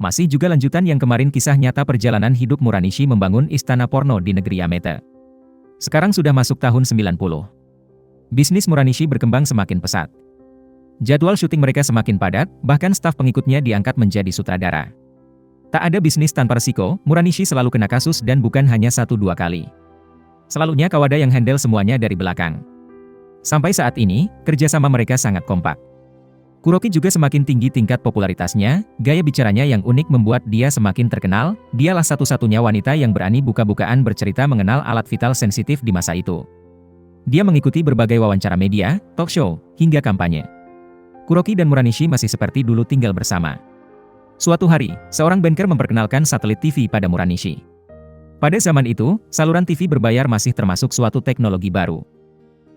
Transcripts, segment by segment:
Masih juga lanjutan yang kemarin kisah nyata perjalanan hidup Muranishi membangun istana porno di negeri Yamete. Sekarang sudah masuk tahun 90. Bisnis Muranishi berkembang semakin pesat. Jadwal syuting mereka semakin padat, bahkan staf pengikutnya diangkat menjadi sutradara. Tak ada bisnis tanpa resiko, Muranishi selalu kena kasus dan bukan hanya 1-2 kali. Selalunya Kawada yang handle semuanya dari belakang. Sampai saat ini, kerjasama mereka sangat kompak. Kuroki juga semakin tinggi tingkat popularitasnya, gaya bicaranya yang unik membuat dia semakin terkenal, dialah satu-satunya wanita yang berani buka-bukaan bercerita mengenal alat vital sensitif di masa itu. Dia mengikuti berbagai wawancara media, talk show, hingga kampanye. Kuroki dan Muranishi masih seperti dulu tinggal bersama. Suatu hari, seorang banker memperkenalkan satelit TV pada Muranishi. Pada zaman itu, saluran TV berbayar masih termasuk suatu teknologi baru.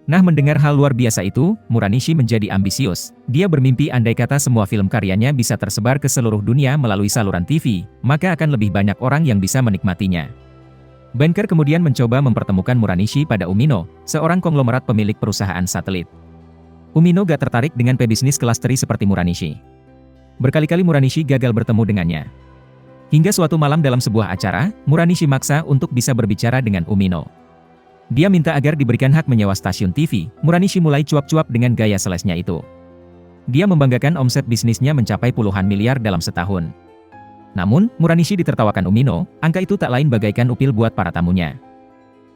Nah, mendengar hal luar biasa itu, Muranishi menjadi ambisius. Dia bermimpi andai kata semua film karyanya bisa tersebar ke seluruh dunia melalui saluran TV, maka akan lebih banyak orang yang bisa menikmatinya. Banker kemudian mencoba mempertemukan Muranishi pada Umino, seorang konglomerat pemilik perusahaan satelit. Umino gak tertarik dengan pebisnis kelas teri seperti Muranishi. Berkali-kali Muranishi gagal bertemu dengannya. Hingga suatu malam dalam sebuah acara, Muranishi maksa untuk bisa berbicara dengan Umino. Dia minta agar diberikan hak menyewa stasiun TV. Muranishi mulai cuap-cuap dengan gaya selesnya itu. Dia membanggakan omset bisnisnya mencapai puluhan miliar dalam setahun. Namun, Muranishi ditertawakan Umino, angka itu tak lain bagaikan upil buat para tamunya.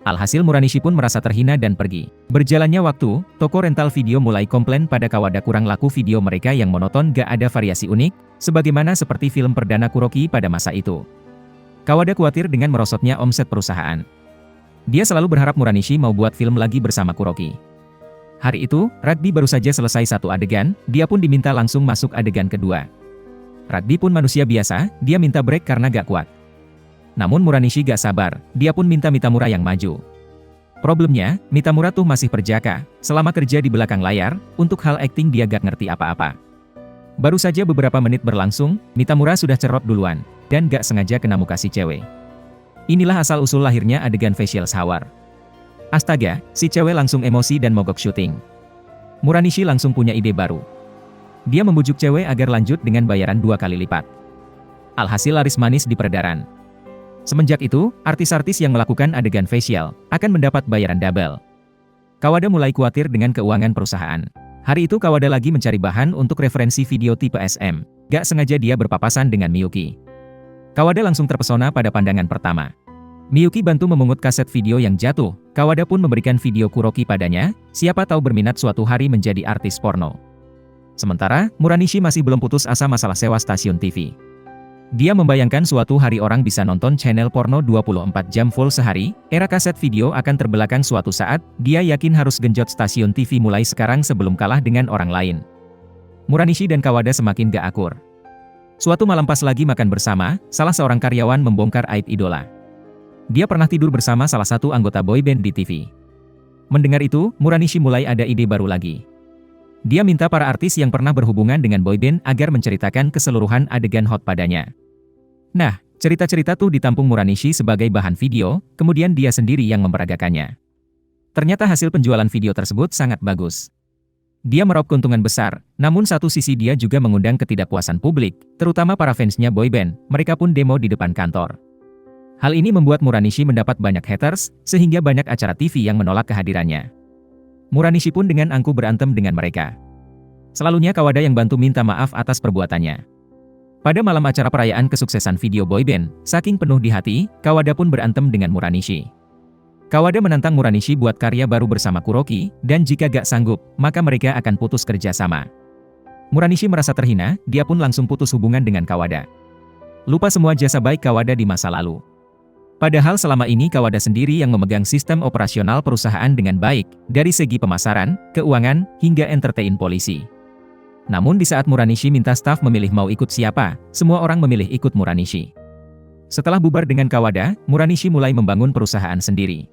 Alhasil Muranishi pun merasa terhina dan pergi. Berjalannya waktu, toko rental video mulai komplain pada Kawada kurang laku video mereka yang monoton gak ada variasi unik, sebagaimana seperti film perdana Kuroki pada masa itu. Kawada khawatir dengan merosotnya omset perusahaan. Dia selalu berharap Muranishi mau buat film lagi bersama Kuroki. Hari itu, Ragbi baru saja selesai satu adegan, dia pun diminta langsung masuk adegan kedua. Ragbi pun manusia biasa, dia minta break karena gak kuat. Namun Muranishi gak sabar, dia pun minta Mitamura yang maju. Problemnya, Mitamura tuh masih perjaka, selama kerja di belakang layar, untuk hal akting dia gak ngerti apa-apa. Baru saja beberapa menit berlangsung, Mitamura sudah cerot duluan, dan gak sengaja kena muka si cewek. Inilah asal-usul lahirnya adegan facial shower. Astaga, si cewek langsung emosi dan mogok syuting. Muranishi langsung punya ide baru. Dia membujuk cewek agar lanjut dengan bayaran 2 kali lipat. Alhasil laris manis di peredaran. Semenjak itu, artis-artis yang melakukan adegan facial akan mendapat bayaran double. Kawada mulai khawatir dengan keuangan perusahaan. Hari itu Kawada lagi mencari bahan untuk referensi video tipe SM. Gak sengaja dia berpapasan dengan Miyuki. Kawada langsung terpesona pada pandangan pertama. Miyuki bantu memungut kaset video yang jatuh. Kawada pun memberikan video Kuroki padanya, siapa tahu berminat suatu hari menjadi artis porno. Sementara, Muranishi masih belum putus asa masalah sewa stasiun TV. Dia membayangkan suatu hari orang bisa nonton channel porno 24 jam full sehari, era kaset video akan terbelakang suatu saat, dia yakin harus genjot stasiun TV mulai sekarang sebelum kalah dengan orang lain. Muranishi dan Kawada semakin gak akur. Suatu malam pas lagi makan bersama, salah seorang karyawan membongkar aib idola. Dia pernah tidur bersama salah satu anggota boyband di TV. Mendengar itu, Muranishi mulai ada ide baru lagi. Dia minta para artis yang pernah berhubungan dengan boyband agar menceritakan keseluruhan adegan hot padanya. Nah, cerita-cerita tuh ditampung Muranishi sebagai bahan video, kemudian dia sendiri yang memperagakannya. Ternyata hasil penjualan video tersebut sangat bagus. Dia meraup keuntungan besar, namun satu sisi dia juga mengundang ketidakpuasan publik, terutama para fansnya boyband, mereka pun demo di depan kantor. Hal ini membuat Muranishi mendapat banyak haters, sehingga banyak acara TV yang menolak kehadirannya. Muranishi pun dengan angkuh berantem dengan mereka. Selalunya Kawada yang bantu minta maaf atas perbuatannya. Pada malam acara perayaan kesuksesan video boyband, saking penuh di hati, Kawada pun berantem dengan Muranishi. Kawada menantang Muranishi buat karya baru bersama Kuroki, dan jika gak sanggup, maka mereka akan putus kerja sama. Muranishi merasa terhina, dia pun langsung putus hubungan dengan Kawada. Lupa semua jasa baik Kawada di masa lalu. Padahal selama ini Kawada sendiri yang memegang sistem operasional perusahaan dengan baik, dari segi pemasaran, keuangan, hingga entertain polisi. Namun di saat Muranishi minta staf memilih mau ikut siapa, semua orang memilih ikut Muranishi. Setelah bubar dengan Kawada, Muranishi mulai membangun perusahaan sendiri.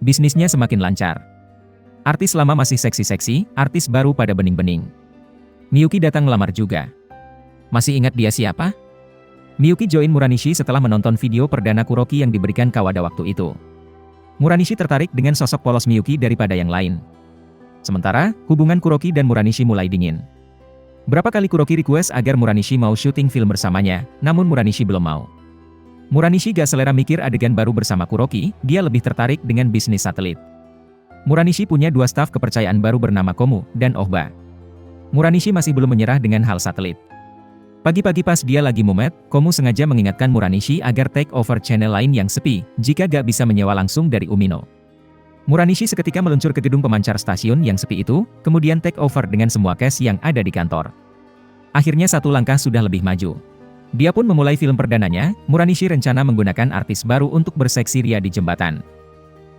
Bisnisnya semakin lancar. Artis lama masih seksi-seksi, artis baru pada bening-bening. Miyuki datang melamar juga. Masih ingat dia siapa? Miyuki join Muranishi setelah menonton video perdana Kuroki yang diberikan Kawada waktu itu. Muranishi tertarik dengan sosok polos Miyuki daripada yang lain. Sementara, hubungan Kuroki dan Muranishi mulai dingin. Berapa kali Kuroki request agar Muranishi mau syuting film bersamanya, namun Muranishi belum mau. Muranishi gak selera mikir adegan baru bersama Kuroki, dia lebih tertarik dengan bisnis satelit. Muranishi punya 2 staf kepercayaan baru bernama Komu dan Ohba. Muranishi masih belum menyerah dengan hal satelit. Pagi-pagi pas dia lagi mumet, Komu sengaja mengingatkan Muranishi agar take over channel lain yang sepi, jika gak bisa menyewa langsung dari Umino. Muranishi seketika meluncur ke gedung pemancar stasiun yang sepi itu, kemudian take over dengan semua cast yang ada di kantor. Akhirnya 1 langkah sudah lebih maju. Dia pun memulai film perdananya. Muranishi rencana menggunakan artis baru untuk berseksi ria di jembatan.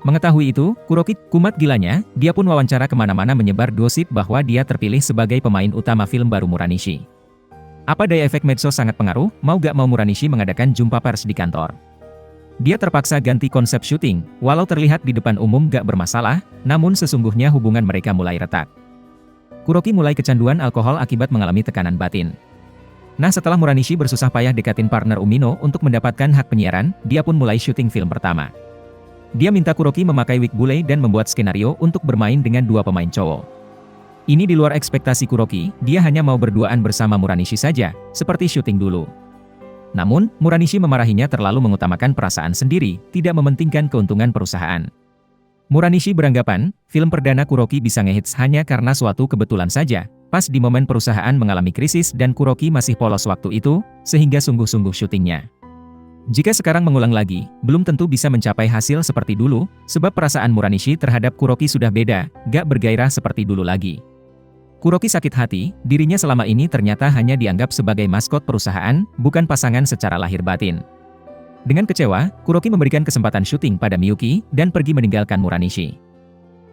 Mengetahui itu, Kuroki kumat gilanya, dia pun wawancara kemana-mana menyebar gosip bahwa dia terpilih sebagai pemain utama film baru Muranishi. Apa daya efek medsos sangat pengaruh, mau gak mau Muranishi mengadakan jumpa pers di kantor. Dia terpaksa ganti konsep syuting, walau terlihat di depan umum gak bermasalah, namun sesungguhnya hubungan mereka mulai retak. Kuroki mulai kecanduan alkohol akibat mengalami tekanan batin. Nah, setelah Muranishi bersusah payah dekatin partner Umino untuk mendapatkan hak penyiaran, dia pun mulai syuting film pertama. Dia minta Kuroki memakai wig bule dan membuat skenario untuk bermain dengan 2 pemain cowok. Ini di luar ekspektasi Kuroki, dia hanya mau berduaan bersama Muranishi saja, seperti syuting dulu. Namun, Muranishi memarahinya terlalu mengutamakan perasaan sendiri, tidak mementingkan keuntungan perusahaan. Muranishi beranggapan, film perdana Kuroki bisa ngehits hanya karena suatu kebetulan saja, pas di momen perusahaan mengalami krisis dan Kuroki masih polos waktu itu, sehingga sungguh-sungguh syutingnya. Jika sekarang mengulang lagi, belum tentu bisa mencapai hasil seperti dulu, sebab perasaan Muranishi terhadap Kuroki sudah beda, gak bergairah seperti dulu lagi. Kuroki sakit hati, dirinya selama ini ternyata hanya dianggap sebagai maskot perusahaan, bukan pasangan secara lahir batin. Dengan kecewa, Kuroki memberikan kesempatan syuting pada Miyuki, dan pergi meninggalkan Muranishi.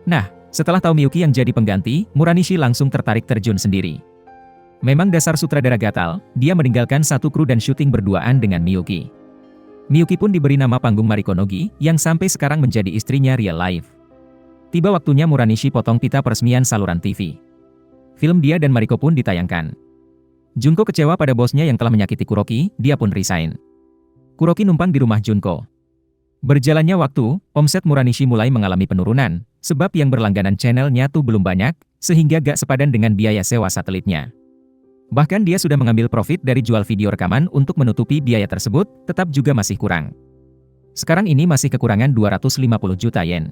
Nah, setelah tahu Miyuki yang jadi pengganti, Muranishi langsung tertarik terjun sendiri. Memang dasar sutradara gatal, dia meninggalkan satu kru dan syuting berduaan dengan Miyuki. Miyuki pun diberi nama panggung Mariko Nogi, yang sampai sekarang menjadi istrinya real life. Tiba waktunya Muranishi potong pita peresmian saluran TV. Film dia dan Mariko pun ditayangkan. Junko kecewa pada bosnya yang telah menyakiti Kuroki, dia pun resign. Kuroki numpang di rumah Junko. Berjalannya waktu, omset Muranishi mulai mengalami penurunan, sebab yang berlangganan channelnya tuh belum banyak, sehingga gak sepadan dengan biaya sewa satelitnya. Bahkan dia sudah mengambil profit dari jual video rekaman untuk menutupi biaya tersebut, tetap juga masih kurang. Sekarang ini masih kekurangan 250 juta yen.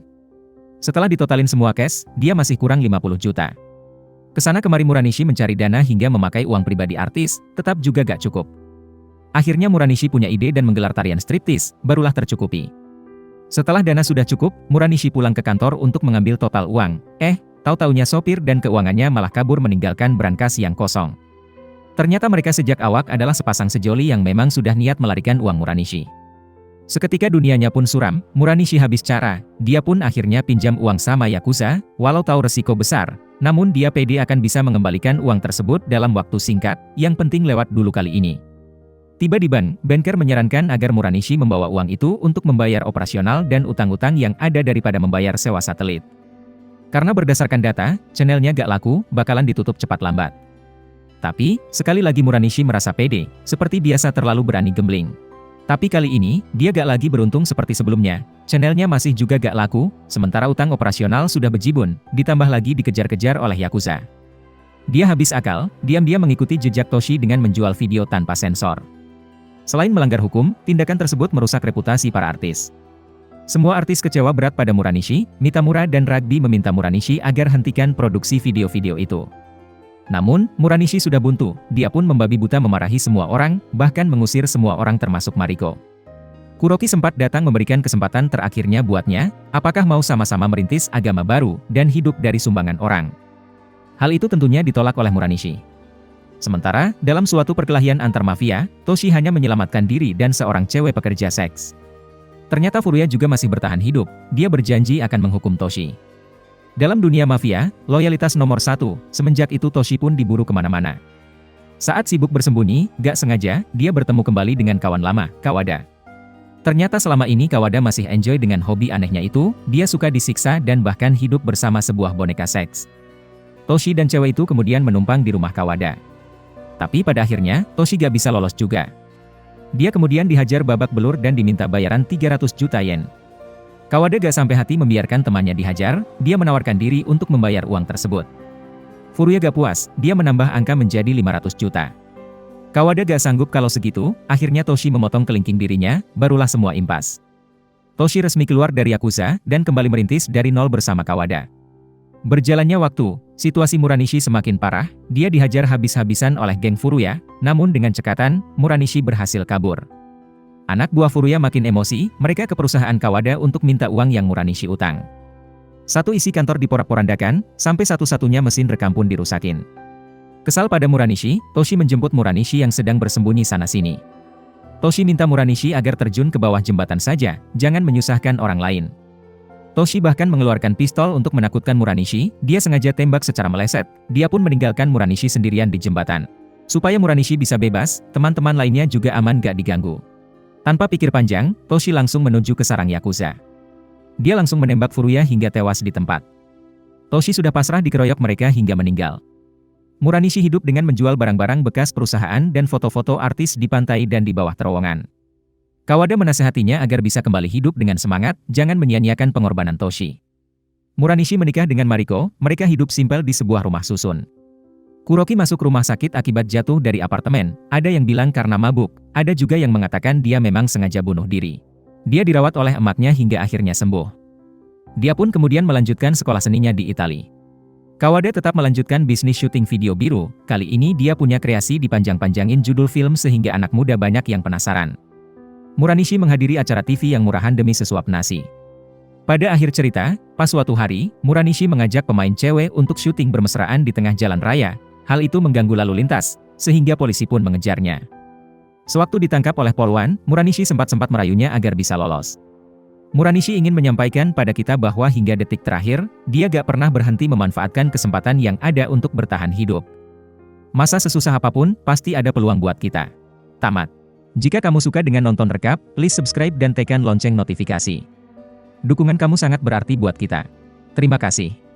Setelah ditotalin semua cash, dia masih kurang 50 juta. Kesana kemari Muranishi mencari dana hingga memakai uang pribadi artis, tetap juga gak cukup. Akhirnya Muranishi punya ide dan menggelar tarian striptease, barulah tercukupi. Setelah dana sudah cukup, Muranishi pulang ke kantor untuk mengambil total uang. Tahu-taunya sopir dan keuangannya malah kabur meninggalkan brankas yang kosong. Ternyata mereka sejak awal adalah sepasang sejoli yang memang sudah niat melarikan uang Muranishi. Seketika dunianya pun suram, Muranishi habis cara, dia pun akhirnya pinjam uang sama Yakuza, walau tahu resiko besar, namun dia pede akan bisa mengembalikan uang tersebut dalam waktu singkat, yang penting lewat dulu kali ini. Tiba di banker menyarankan agar Muranishi membawa uang itu untuk membayar operasional dan utang-utang yang ada daripada membayar sewa satelit. Karena berdasarkan data, channelnya gak laku, bakalan ditutup cepat lambat. Tapi, sekali lagi Muranishi merasa pede, seperti biasa terlalu berani gambling. Tapi kali ini, dia gak lagi beruntung seperti sebelumnya, channelnya masih juga gak laku, sementara utang operasional sudah bejibun, ditambah lagi dikejar-kejar oleh Yakuza. Dia habis akal, diam-diam mengikuti jejak Toshi dengan menjual video tanpa sensor. Selain melanggar hukum, tindakan tersebut merusak reputasi para artis. Semua artis kecewa berat pada Muranishi, Mitamura dan Ragbi meminta Muranishi agar hentikan produksi video-video itu. Namun, Muranishi sudah buntu, dia pun membabi buta memarahi semua orang, bahkan mengusir semua orang termasuk Mariko. Kuroki sempat datang memberikan kesempatan terakhirnya buatnya, apakah mau sama-sama merintis agama baru, dan hidup dari sumbangan orang. Hal itu tentunya ditolak oleh Muranishi. Sementara, dalam suatu perkelahian antar mafia, Toshi hanya menyelamatkan diri dan seorang cewek pekerja seks. Ternyata Furuya juga masih bertahan hidup, dia berjanji akan menghukum Toshi. Dalam dunia mafia, loyalitas nomor 1, semenjak itu Toshi pun diburu kemana-mana. Saat sibuk bersembunyi, gak sengaja, dia bertemu kembali dengan kawan lama, Kawada. Ternyata selama ini Kawada masih enjoy dengan hobi anehnya itu, dia suka disiksa dan bahkan hidup bersama sebuah boneka seks. Toshi dan cewek itu kemudian menumpang di rumah Kawada. Tapi pada akhirnya, Toshi gak bisa lolos juga. Dia kemudian dihajar babak belur dan diminta bayaran 300 juta yen. Kawada gak sampai hati membiarkan temannya dihajar, dia menawarkan diri untuk membayar uang tersebut. Furuya gak puas, dia menambah angka menjadi 500 juta. Kawada gak sanggup kalau segitu, akhirnya Toshi memotong kelingking dirinya, barulah semua impas. Toshi resmi keluar dari Yakuza, dan kembali merintis dari nol bersama Kawada. Berjalannya waktu, situasi Muranishi semakin parah, dia dihajar habis-habisan oleh geng Furuya, namun dengan cekatan, Muranishi berhasil kabur. Anak buah Furuya makin emosi, mereka ke perusahaan Kawada untuk minta uang yang Muranishi utang. Satu isi kantor diporak-porandakan, sampai satu-satunya mesin rekam pun dirusakin. Kesal pada Muranishi, Toshi menjemput Muranishi yang sedang bersembunyi sana-sini. Toshi minta Muranishi agar terjun ke bawah jembatan saja, jangan menyusahkan orang lain. Toshi bahkan mengeluarkan pistol untuk menakutkan Muranishi, dia sengaja tembak secara meleset, dia pun meninggalkan Muranishi sendirian di jembatan. Supaya Muranishi bisa bebas, teman-teman lainnya juga aman gak diganggu. Tanpa pikir panjang, Toshi langsung menuju ke sarang Yakuza. Dia langsung menembak Furuya hingga tewas di tempat. Toshi sudah pasrah dikeroyok mereka hingga meninggal. Muranishi hidup dengan menjual barang-barang bekas perusahaan dan foto-foto artis di pantai dan di bawah terowongan. Kawada menasehatinya agar bisa kembali hidup dengan semangat, jangan menyia-nyiakan pengorbanan Toshi. Muranishi menikah dengan Mariko, mereka hidup simpel di sebuah rumah susun. Kuroki masuk rumah sakit akibat jatuh dari apartemen, ada yang bilang karena mabuk, ada juga yang mengatakan dia memang sengaja bunuh diri. Dia dirawat oleh emaknya hingga akhirnya sembuh. Dia pun kemudian melanjutkan sekolah seninya di Italia. Kawada tetap melanjutkan bisnis syuting video biru, kali ini dia punya kreasi dipanjang-panjangin judul film sehingga anak muda banyak yang penasaran. Muranishi menghadiri acara TV yang murahan demi sesuap nasi. Pada akhir cerita, pas suatu hari, Muranishi mengajak pemain cewek untuk syuting bermesraan di tengah jalan raya. Hal itu mengganggu lalu lintas, sehingga polisi pun mengejarnya. Sewaktu ditangkap oleh Polwan, Muranishi sempat-sempat merayunya agar bisa lolos. Muranishi ingin menyampaikan pada kita bahwa hingga detik terakhir, dia gak pernah berhenti memanfaatkan kesempatan yang ada untuk bertahan hidup. Masa sesusah apapun, pasti ada peluang buat kita. Tamat. Jika kamu suka dengan nonton rekap, please subscribe dan tekan lonceng notifikasi. Dukungan kamu sangat berarti buat kita. Terima kasih.